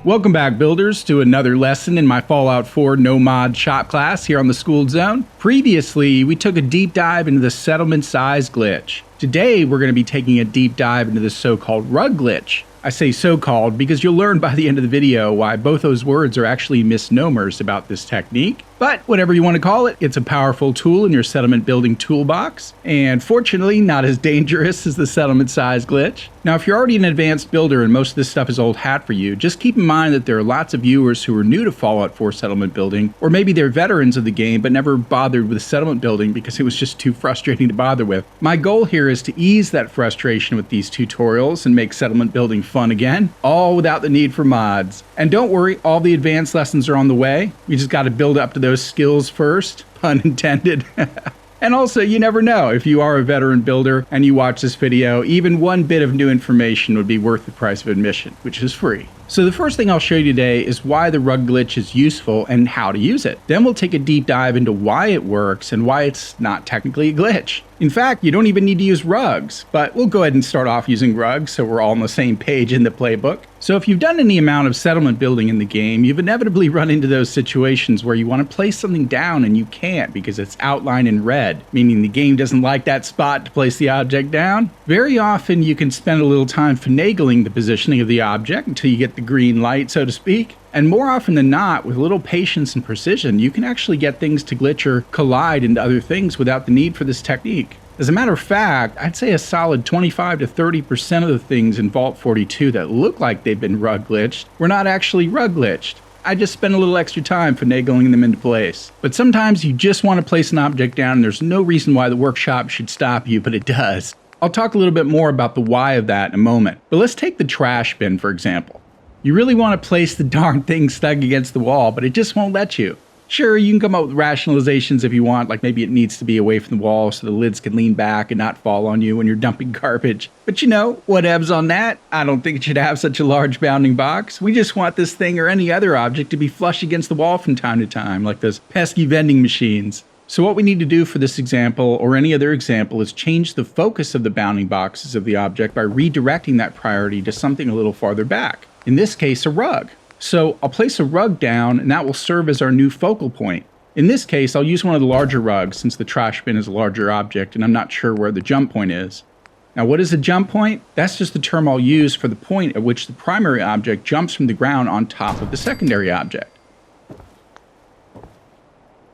Welcome back, builders, to another lesson in my Fallout 4 No Mod shop class here on the Skooled Zone. Previously, we took a deep dive into the settlement size glitch. Today, we're going to be taking a deep dive into the so-called rug glitch. I say so-called because you'll learn by the end of the video why both those words are actually misnomers about this technique. But whatever you want to call it, it's a powerful tool in your settlement building toolbox, and fortunately not as dangerous as the settlement size glitch. Now, if you're already an advanced builder and most of this stuff is old hat for you, just keep in mind that there are lots of viewers who are new to Fallout 4 settlement building, or maybe they're veterans of the game but never bothered with settlement building because it was just too frustrating to bother with. My goal here is to ease that frustration with these tutorials and make settlement building fun again, all without the need for mods. And don't worry, all the advanced lessons are on the way. We just got to build up to those skills first, pun intended. And also, you never know, if you are a veteran builder and you watch this video, even one bit of new information would be worth the price of admission, which is free. So the first thing I'll show you today is why the rug glitch is useful and how to use it. Then we'll take a deep dive into why it works and why it's not technically a glitch. In fact, you don't even need to use rugs, but we'll go ahead and start off using rugs so we're all on the same page in the playbook. So if you've done any amount of settlement building in the game, you've inevitably run into those situations where you want to place something down and you can't because it's outlined in red, meaning the game doesn't like that spot to place the object down. Very often you can spend a little time finagling the positioning of the object until you get the green light, so to speak. And more often than not, with a little patience and precision, you can actually get things to glitch or collide into other things without the need for this technique. As a matter of fact, I'd say a solid 25 to 30% of the things in Vault 42 that look like they've been rug glitched were not actually rug glitched. I just spent a little extra time finagling them into place. But sometimes you just want to place an object down and there's no reason why the workshop should stop you, but it does. I'll talk a little bit more about the why of that in a moment. But let's take the trash bin, for example. You really want to place the darn thing stuck against the wall, but it just won't let you. Sure, you can come up with rationalizations if you want, like maybe it needs to be away from the wall so the lids can lean back and not fall on you when you're dumping garbage. But you know, whatevs on that. I don't think it should have such a large bounding box. We just want this thing or any other object to be flush against the wall from time to time, like those pesky vending machines. So what we need to do for this example, or any other example, is change the focus of the bounding boxes of the object by redirecting that priority to something a little farther back. In this case, a rug. So I'll place a rug down and that will serve as our new focal point. In this case, I'll use one of the larger rugs since the trash bin is a larger object and I'm not sure where the jump point is. Now, what is a jump point? That's just the term I'll use for the point at which the primary object jumps from the ground on top of the secondary object.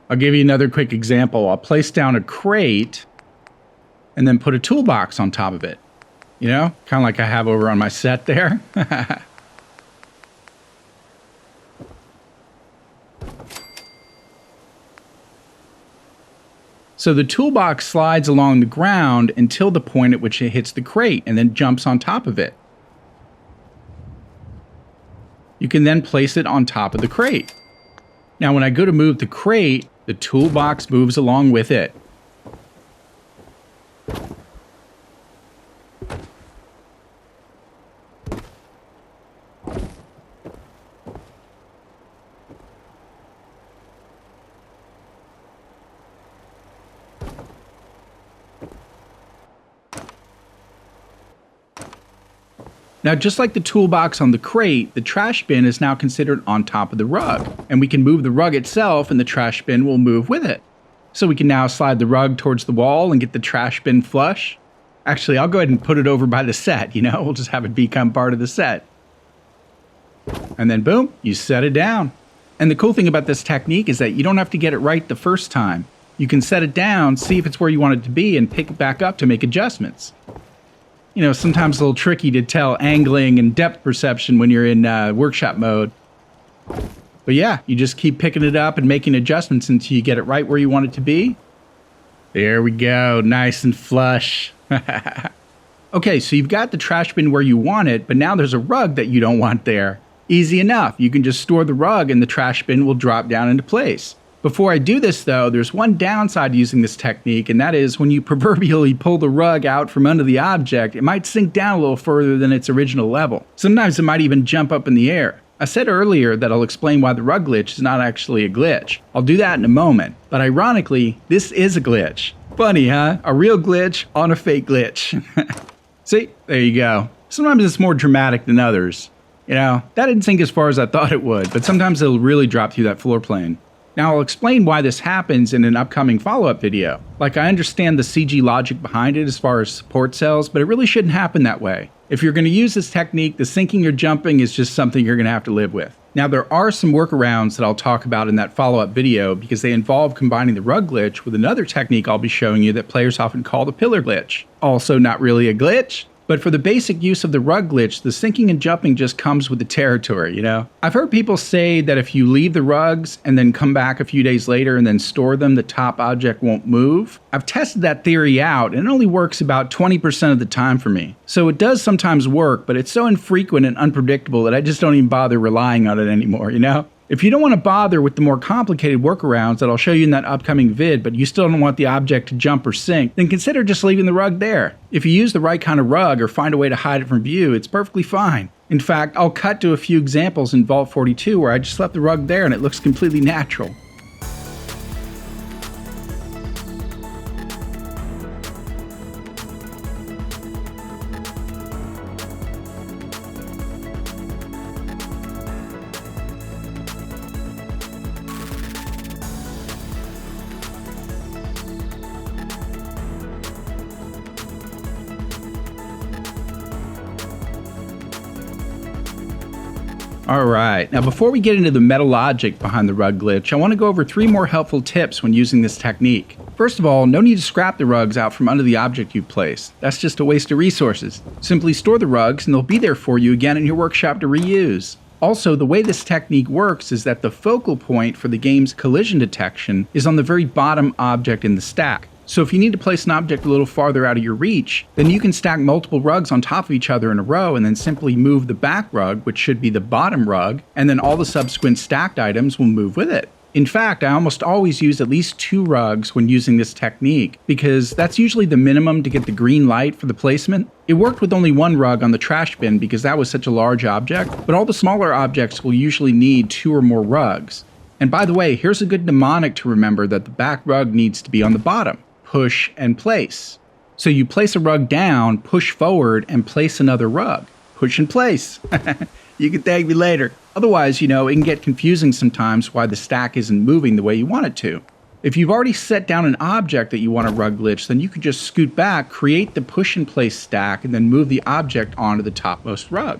I'll give you another quick example. I'll place down a crate and then put a toolbox on top of it. You know, kind of like I have over on my set there. So the toolbox slides along the ground until the point at which it hits the crate and then jumps on top of it. You can then place it on top of the crate. Now when I go to move the crate, the toolbox moves along with it. Now, just like the toolbox on the crate, the trash bin is now considered on top of the rug, and we can move the rug itself and the trash bin will move with it. So we can now slide the rug towards the wall and get the trash bin flush. Actually, I'll go ahead and put it over by the set, you know, we'll just have it become part of the set. And then boom, you set it down. And the cool thing about this technique is that you don't have to get it right the first time. You can set it down, see if it's where you want it to be, and pick it back up to make adjustments. You know, sometimes a little tricky to tell angling and depth perception when you're in workshop mode. But yeah, you just keep picking it up and making adjustments until you get it right where you want it to be. There we go, nice and flush. Okay, so you've got the trash bin where you want it, but now there's a rug that you don't want there. Easy enough, you can just store the rug and the trash bin will drop down into place. Before I do this though, there's one downside to using this technique, and that is when you proverbially pull the rug out from under the object, it might sink down a little further than its original level. Sometimes it might even jump up in the air. I said earlier that I'll explain why the rug glitch is not actually a glitch. I'll do that in a moment, but ironically, this is a glitch. Funny, huh? A real glitch on a fake glitch. See, there you go. Sometimes it's more dramatic than others. That didn't sink as far as I thought it would, but sometimes it'll really drop through that floor plane. Now I'll explain why this happens in an upcoming follow-up video. Like, I understand the CG logic behind it as far as support cells, but it really shouldn't happen that way. If you're going to use this technique, the sinking or jumping is just something you're going to have to live with. Now there are some workarounds that I'll talk about in that follow-up video because they involve combining the rug glitch with another technique I'll be showing you that players often call the pillar glitch. Also not really a glitch. But for the basic use of the rug glitch, the sinking and jumping just comes with the territory, I've heard people say that if you leave the rugs and then come back a few days later and then store them, the top object won't move. I've tested that theory out and it only works about 20% of the time for me. So it does sometimes work, but it's so infrequent and unpredictable that I just don't even bother relying on it anymore, If you don't want to bother with the more complicated workarounds that I'll show you in that upcoming vid, but you still don't want the object to jump or sink, then consider just leaving the rug there. If you use the right kind of rug or find a way to hide it from view, it's perfectly fine. In fact, I'll cut to a few examples in Vault 42 where I just left the rug there and it looks completely natural. Alright, now before we get into the meta logic behind the rug glitch, I want to go over 3 more helpful tips when using this technique. First of all, no need to scrap the rugs out from under the object you've placed. That's just a waste of resources. Simply store the rugs and they'll be there for you again in your workshop to reuse. Also, the way this technique works is that the focal point for the game's collision detection is on the very bottom object in the stack. So if you need to place an object a little farther out of your reach, then you can stack multiple rugs on top of each other in a row and then simply move the back rug, which should be the bottom rug, and then all the subsequent stacked items will move with it. In fact, I almost always use at least 2 rugs when using this technique, because that's usually the minimum to get the green light for the placement. It worked with only 1 rug on the trash bin because that was such a large object, but all the smaller objects will usually need 2 or more rugs. And by the way, here's a good mnemonic to remember that the back rug needs to be on the bottom. Push and place. So you place a rug down, push forward, and place another rug. Push and place. You can thank me later. Otherwise, it can get confusing sometimes why the stack isn't moving the way you want it to. If you've already set down an object that you want to rug glitch, then you can just scoot back, create the push and place stack, and then move the object onto the topmost rug.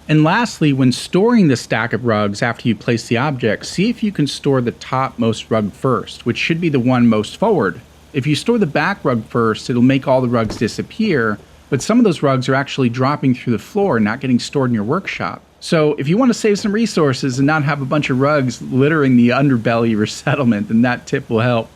And lastly, when storing the stack of rugs after you place the object, see if you can store the topmost rug first, which should be the one most forward. If you store the back rug first, it'll make all the rugs disappear, but some of those rugs are actually dropping through the floor and not getting stored in your workshop. So if you want to save some resources and not have a bunch of rugs littering the underbelly of your settlement, then that tip will help.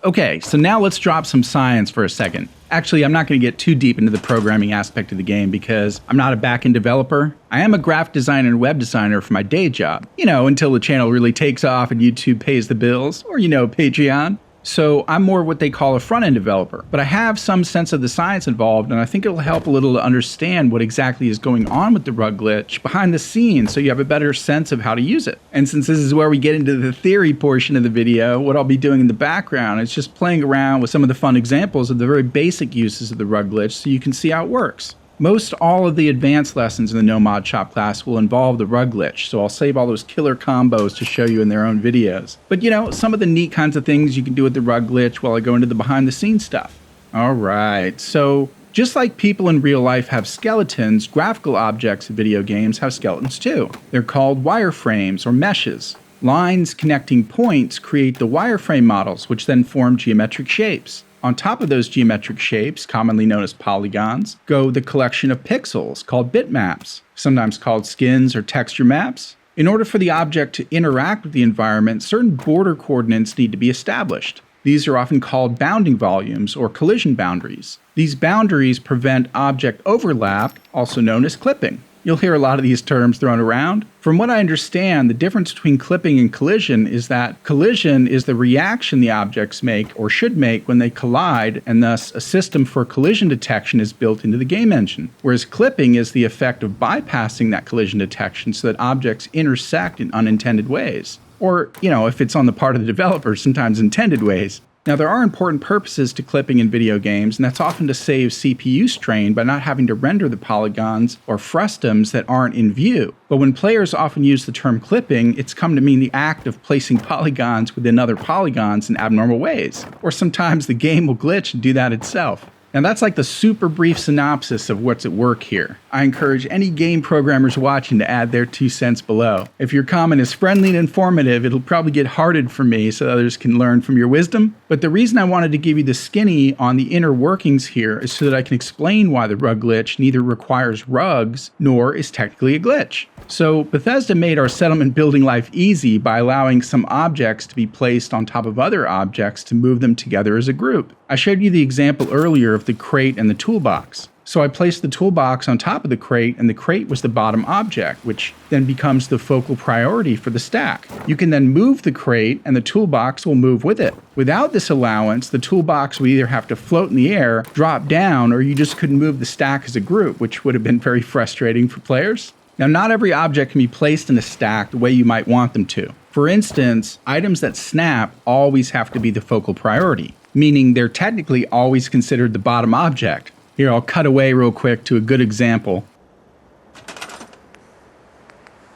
Okay, so now let's drop some science for a second. Actually, I'm not going to get too deep into the programming aspect of the game because I'm not a back-end developer. I am a graphic designer and web designer for my day job, until the channel really takes off and YouTube pays the bills, or Patreon. So I'm more what they call a front-end developer, but I have some sense of the science involved, and I think it'll help a little to understand what exactly is going on with the rug glitch behind the scenes so you have a better sense of how to use it. And since this is where we get into the theory portion of the video, what I'll be doing in the background is just playing around with some of the fun examples of the very basic uses of the rug glitch so you can see how it works. Most all of the advanced lessons in the No Mod Shop class will involve the rug glitch, so I'll save all those killer combos to show you in their own videos. But some of the neat kinds of things you can do with the rug glitch while I go into the behind the scenes stuff. Alright, so just like people in real life have skeletons, graphical objects in video games have skeletons too. They're called wireframes or meshes. Lines connecting points create the wireframe models, which then form geometric shapes. On top of those geometric shapes, commonly known as polygons, go the collection of pixels called bitmaps, sometimes called skins or texture maps. In order for the object to interact with the environment, certain border coordinates need to be established. These are often called bounding volumes or collision boundaries. These boundaries prevent object overlap, also known as clipping. You'll hear a lot of these terms thrown around. From what I understand, the difference between clipping and collision is that collision is the reaction the objects make or should make when they collide, and thus a system for collision detection is built into the game engine. Whereas clipping is the effect of bypassing that collision detection so that objects intersect in unintended ways. Or, if it's on the part of the developer, sometimes intended ways. Now, there are important purposes to clipping in video games, and that's often to save CPU strain by not having to render the polygons or frustums that aren't in view. But when players often use the term clipping, it's come to mean the act of placing polygons within other polygons in abnormal ways. Or sometimes the game will glitch and do that itself. Now that's like the super brief synopsis of what's at work here. I encourage any game programmers watching to add their 2 cents below. If your comment is friendly and informative, it'll probably get hearted for me so others can learn from your wisdom. But the reason I wanted to give you the skinny on the inner workings here is so that I can explain why the rug glitch neither requires rugs nor is technically a glitch. So Bethesda made our settlement building life easy by allowing some objects to be placed on top of other objects to move them together as a group. I showed you the example earlier of the crate and the toolbox. So I placed the toolbox on top of the crate, and the crate was the bottom object, which then becomes the focal priority for the stack. You can then move the crate, and the toolbox will move with it. Without this allowance, the toolbox would either have to float in the air, drop down, or you just couldn't move the stack as a group, which would have been very frustrating for players. Now, not every object can be placed in a stack the way you might want them to. For instance, items that snap always have to be the focal priority, meaning they're technically always considered the bottom object. Here, I'll cut away real quick to a good example.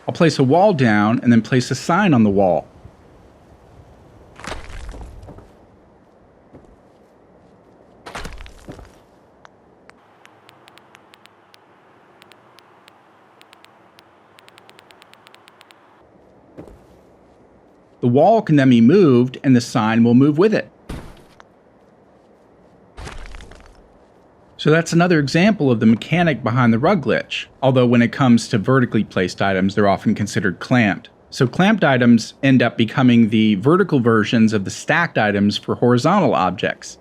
I'll place a wall down and then place a sign on the wall. The wall can then be moved and the sign will move with it. So that's another example of the mechanic behind the rug glitch, although when it comes to vertically placed items, they're often considered clamped. So clamped items end up becoming the vertical versions of the stacked items for horizontal objects.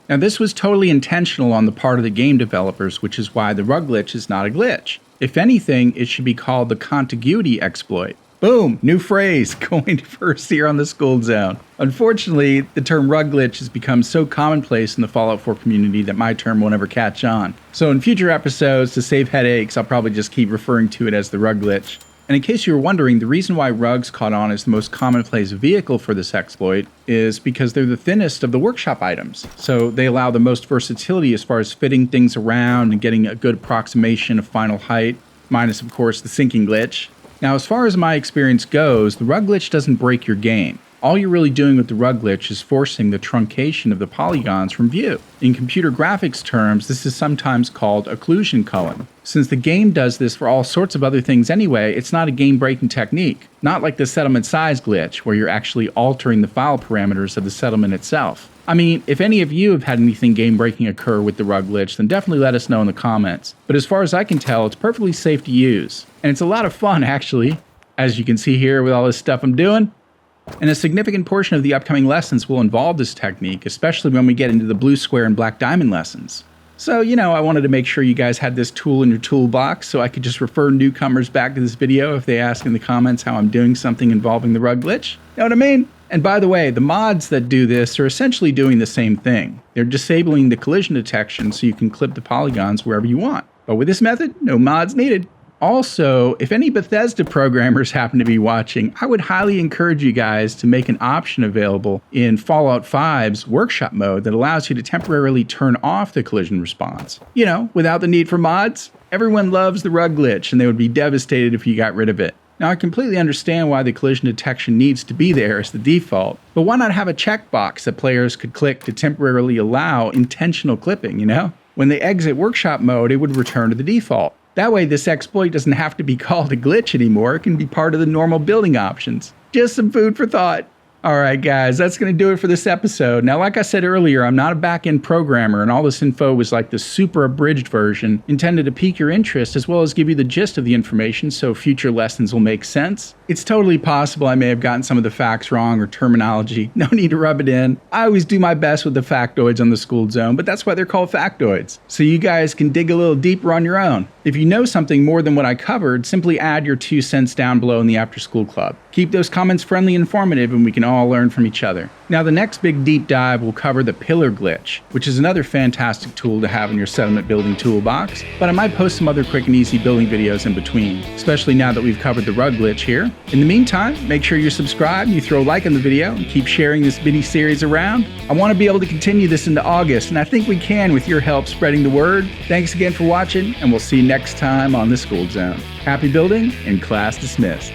Now this was totally intentional on the part of the game developers, which is why the rug glitch is not a glitch. If anything, it should be called the contiguity exploit. Boom! New phrase, coined first here on the Skooled Zone. Unfortunately, the term rug glitch has become so commonplace in the Fallout 4 community that my term won't ever catch on. So in future episodes, to save headaches, I'll probably just keep referring to it as the rug glitch. And in case you were wondering, the reason why rugs caught on as the most commonplace vehicle for this exploit is because they're the thinnest of the workshop items. So they allow the most versatility as far as fitting things around and getting a good approximation of final height, minus of course the sinking glitch. Now as far as my experience goes, the rug glitch doesn't break your game. All you're really doing with the rug glitch is forcing the truncation of the polygons from view. In computer graphics terms, this is sometimes called occlusion culling. Since the game does this for all sorts of other things anyway, it's not a game-breaking technique. Not like the settlement size glitch, where you're actually altering the file parameters of the settlement itself. I mean, if any of you have had anything game-breaking occur with the rug glitch, then definitely let us know in the comments. But as far as I can tell, it's perfectly safe to use. And it's a lot of fun, actually, as you can see here with all this stuff I'm doing. And a significant portion of the upcoming lessons will involve this technique, especially when we get into the blue square and black diamond lessons. So, I wanted to make sure you guys had this tool in your toolbox so I could just refer newcomers back to this video if they ask in the comments how I'm doing something involving the rug glitch. Know what I mean? And by the way, the mods that do this are essentially doing the same thing. They're disabling the collision detection so you can clip the polygons wherever you want. But with this method, no mods needed. Also, if any Bethesda programmers happen to be watching, I would highly encourage you guys to make an option available in Fallout 5's workshop mode that allows you to temporarily turn off the collision response. Without the need for mods. Everyone loves the rug glitch, and they would be devastated if you got rid of it. Now, I completely understand why the collision detection needs to be there as the default, but why not have a checkbox that players could click to temporarily allow intentional clipping, When they exit workshop mode, it would return to the default. That way, this exploit doesn't have to be called a glitch anymore. It can be part of the normal building options. Just some food for thought. All right, guys, that's going to do it for this episode. Now, like I said earlier, I'm not a back-end programmer, and all this info was like the super abridged version intended to pique your interest as well as give you the gist of the information so future lessons will make sense. It's totally possible I may have gotten some of the facts wrong or terminology. No need to rub it in. I always do my best with the factoids on the Skooled Zone, but that's why they're called factoids, so you guys can dig a little deeper on your own. If you know something more than what I covered, simply add your 2 cents down below in the After School Club. Keep those comments friendly and informative, and we can all learn from each other. Now, the next big deep dive will cover the pillar glitch, which is another fantastic tool to have in your settlement building toolbox, but I might post some other quick and easy building videos in between, especially now that we've covered the rug glitch here. In the meantime, make sure you're subscribed, you throw a like on the video, and keep sharing this mini series around. I want to be able to continue this into August, and I think we can with your help spreading the word. Thanks again for watching, and we'll see you next time on the Skooled Zone. Happy building, and class dismissed.